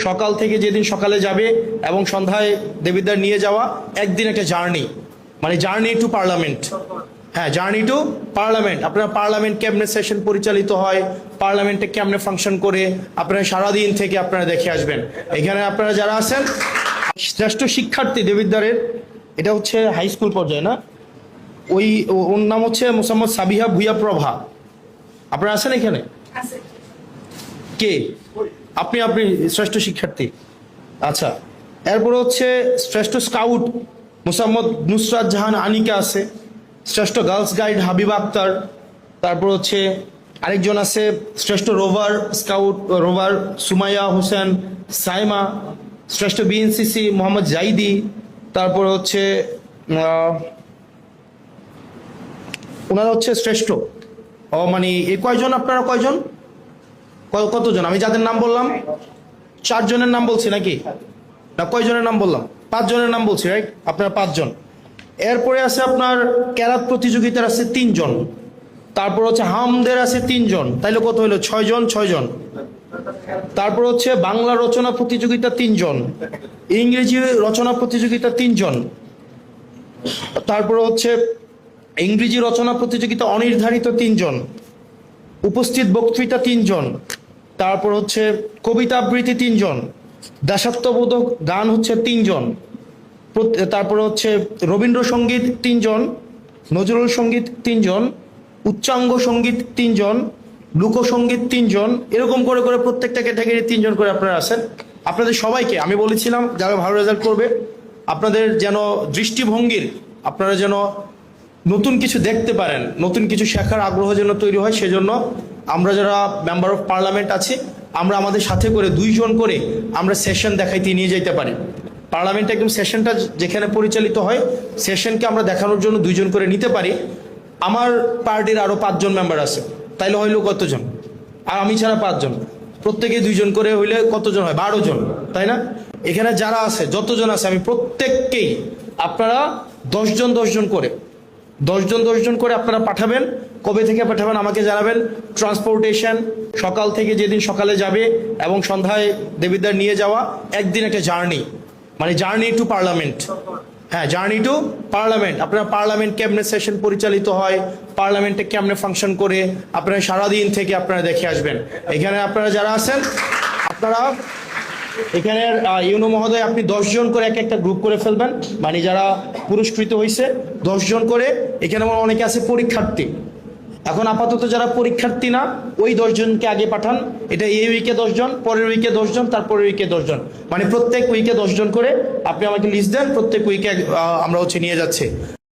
সকাল থেকে যেদিন সকালে যাবে এবং সন্ধ্যায় দেবিদ্বার নিয়ে যাওয়া একদিন একটা জার্নি, মানে জার্নি টু পার্লামেন্ট। হ্যাঁ, জার্নি টু পার্লামেন্ট। আপনারা পার্লামেন্ট ক্যাবিনেট সেশন পরিচালিত হয়, পার্লামেন্টে কেমনে ফাংশন করে আপনারা সারাদিন থেকে আপনারা দেখে আসবেন। এখানে আপনারা যারা আছেন শ্রেষ্ঠ শিক্ষার্থী দেবিদ্বারের, এটা হচ্ছে হাই স্কুল পর্যায়ে না, ওর নাম হচ্ছে মোসাম্মদ সাবিহা ভুইয়া প্রভা। আপনারা আছেন এখানে? কে আপনি? আপনি শ্রেষ্ঠ শিক্ষার্থী, আচ্ছা। এরপরে হচ্ছে শ্রেষ্ঠ স্কাউট মোসাম্মদ নুসরাত জাহান আনিকা আছে, শ্রেষ্ঠ গার্লস গাইড হাবিবা আক্তার, তারপর হচ্ছে আরেকজন আছে শ্রেষ্ঠ rover scout rover Sumaiya Hossain Saima, শ্রেষ্ঠ বিএনসিসি মোহাম্মদ জাইদি, তারপর হচ্ছে ওনারা হচ্ছে শ্রেষ্ঠ মানে এই কয়জন? আপনারা কয়জন, কতজন? আমি যাদের নাম বললাম 4 জনের নাম বলছি নাকি না, কয়জনের নাম বললাম? 5 জনের নাম বলছি, রাইট? আপনারা 5 জন। এরপরে আছে আপনার ক্যারাত প্রতিযোগিতার আছে 3 জন, তারপর হচ্ছে হামদের আছে 3 জন, তাইলে কত হলো? 6 জন। 6 জন। তারপর হচ্ছে বাংলা রচনা প্রতিযোগিতা 3 জন, ইংরেজি রচনা প্রতিযোগিতা 3 জন, তারপর হচ্ছে ইংরেজি রচনা প্রতিযোগিতা অনির্ধারিত 3 জন, উপস্থিত বক্তৃতা 3 জন, তারপর হচ্ছে কবিতা আবৃত্তি 3 জন, দেশাত্মবোধক গান হচ্ছে 3 জন, তারপর হচ্ছে রবীন্দ্রসঙ্গীত 3 জন, নজরুল সঙ্গীত 3 জন, উচ্চাঙ্গ সঙ্গীত 3 জন, লোকসঙ্গীত 3 জন, এরকম করে করে প্রত্যেকটা ক্যাটাগরি 3 জন করে আপনারা আছেন। আপনাদের সবাইকে আমি বলেছিলাম যারা ভালো রেজাল্ট করবে আপনাদের যেন দৃষ্টিভঙ্গির, আপনারা যেন নতুন কিছু দেখতে পারেন, নতুন কিছু শেখার আগ্রহ যেন তৈরি হয়, সেজন্য আমরা যারা মেম্বার অফ পার্লামেন্ট আছি আমরা আমাদের সাথে করে 2 জন করে আমরা সেশন দেখাইতে নিয়ে যেতে পারি। পার্লামেন্টে একদম সেশনটা যেখানে পরিচালিত হয় সেশনকে আমরা দেখানোর জন্য 2 জন করে নিতে পারি। আমার পার্টির আরো 5 জন মেম্বার আছে, তাইলে হইলো কতজন? আর আমি ছাড়া 5 জন, প্রত্যেকে 2 জন করে হইলে কতজন হয়? 12 জন, তাই না? এখানে যারা আছে যতজন আছে আমি প্রত্যেককেই আপনারা 10 জন 10 জন করে 10 জন 10 জন করে আপনারা পাঠাবেন। কবে থেকে পাঠাবেন আমাকে জানাবেন। ট্রান্সপোর্টেশন সকাল থেকে যেদিন সকালে যাবে এবং সন্ধ্যায় দেবিদ্বার নিয়ে যাওয়া একদিন একটা জার্নি, মানে জার্নি টু পার্লামেন্ট। হ্যাঁ, জার্নি টু পার্লামেন্ট। আপনারা পার্লামেন্ট ক্যাবিনেট সেশন পরিচালিত হয়, পার্লামেন্টে কেমনে ফাংশন করে আপনারা সারাদিন থেকে আপনারা দেখে আসবেন। এখানে আপনারা যারা আছেন আপনারা এখানে ইউনো মহোদয় আপনি 10 জন করে একটা গ্রুপ করে ফেলবেন, মানে যারা পুরস্কৃত হয়েছে 10 জন করে। এখানে আমার অনেকে আছে পরীক্ষার্থী, এখন আপাতত যারা পরীক্ষার্থী না ওই 10 জনকে আগে পাঠান। এটা এই উইকে 10 জন, পরের উইকে 10 জন, তারপরের উইকে 10 জন, মানে প্রত্যেক উইকে 10 জন করে আপনি আমাকে লিস্ট দেন, প্রত্যেক উইকে আমরা হচ্ছে নিয়ে যাচ্ছি।